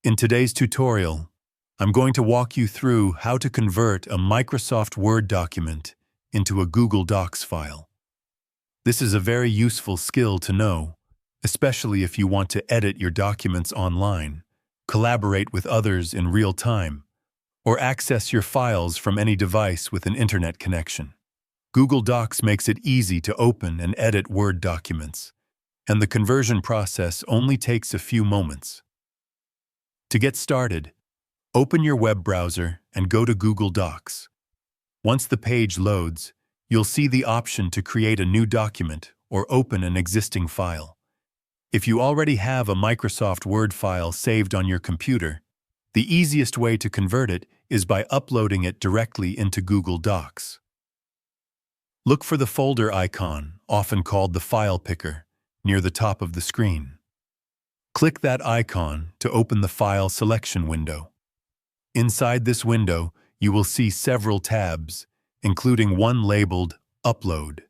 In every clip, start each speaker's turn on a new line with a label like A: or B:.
A: In today's tutorial, I'm going to walk you through how to convert a Microsoft Word document into a Google Docs file. This is a very useful skill to know, especially if you want to edit your documents online, collaborate with others in real time, or access your files from any device with an internet connection. Google Docs makes it easy to open and edit Word documents, and the conversion process only takes a few moments. To get started, open your web browser and go to Google Docs. Once the page loads, you'll see the option to create a new document or open an existing file. If you already have a Microsoft Word file saved on your computer, the easiest way to convert it is by uploading it directly into Google Docs. Look for the folder icon, often called the file picker, near the top of the screen. Click that icon to open the file selection window. Inside this window, you will see several tabs, including one labeled Upload.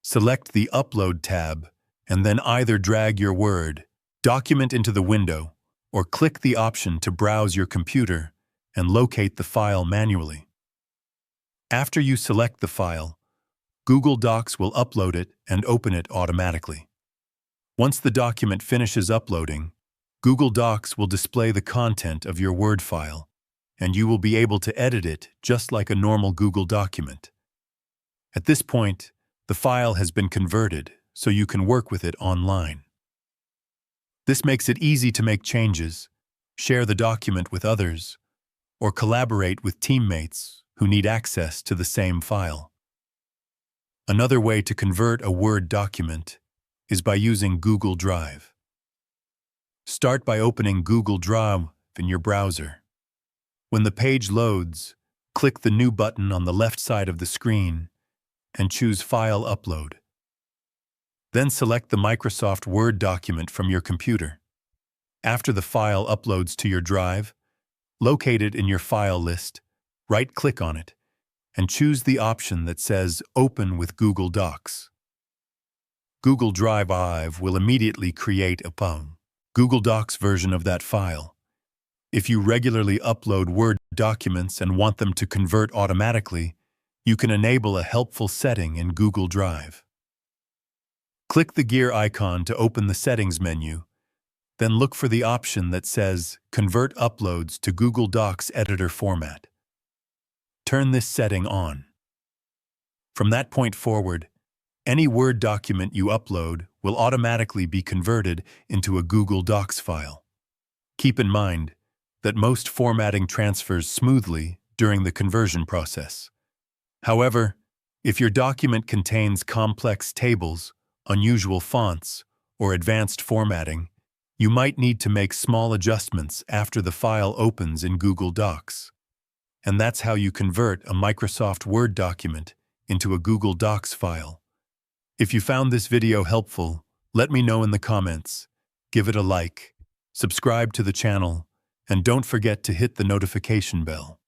A: Select the Upload tab and then either drag your Word document into the window or click the option to browse your computer and locate the file manually. After you select the file, Google Docs will upload it and open it automatically. Once the document finishes uploading, Google Docs will display the content of your Word file, and you will be able to edit it just like a normal Google document. At this point, the file has been converted, so you can work with it online. This makes it easy to make changes, share the document with others, or collaborate with teammates who need access to the same file. Another way to convert a Word document is by using Google Drive. Start by opening Google Drive in your browser. When the page loads, click the New button on the left side of the screen and choose File Upload. Then select the Microsoft Word document from your computer. After the file uploads to your drive, locate it in your file list, right-click on it, and choose the option that says Open with Google Docs. Google Drive will immediately create a Google Docs version of that file. If you regularly upload Word documents and want them to convert automatically, you can enable a helpful setting in Google Drive. Click the gear icon to open the Settings menu, then look for the option that says Convert Uploads to Google Docs Editor Format. Turn this setting on. From that point forward, any Word document you upload will automatically be converted into a Google Docs file. Keep in mind that most formatting transfers smoothly during the conversion process. However, if your document contains complex tables, unusual fonts, or advanced formatting, you might need to make small adjustments after the file opens in Google Docs. And that's how you convert a Microsoft Word document into a Google Docs file. If you found this video helpful, let me know in the comments, give it a like, subscribe to the channel, and don't forget to hit the notification bell.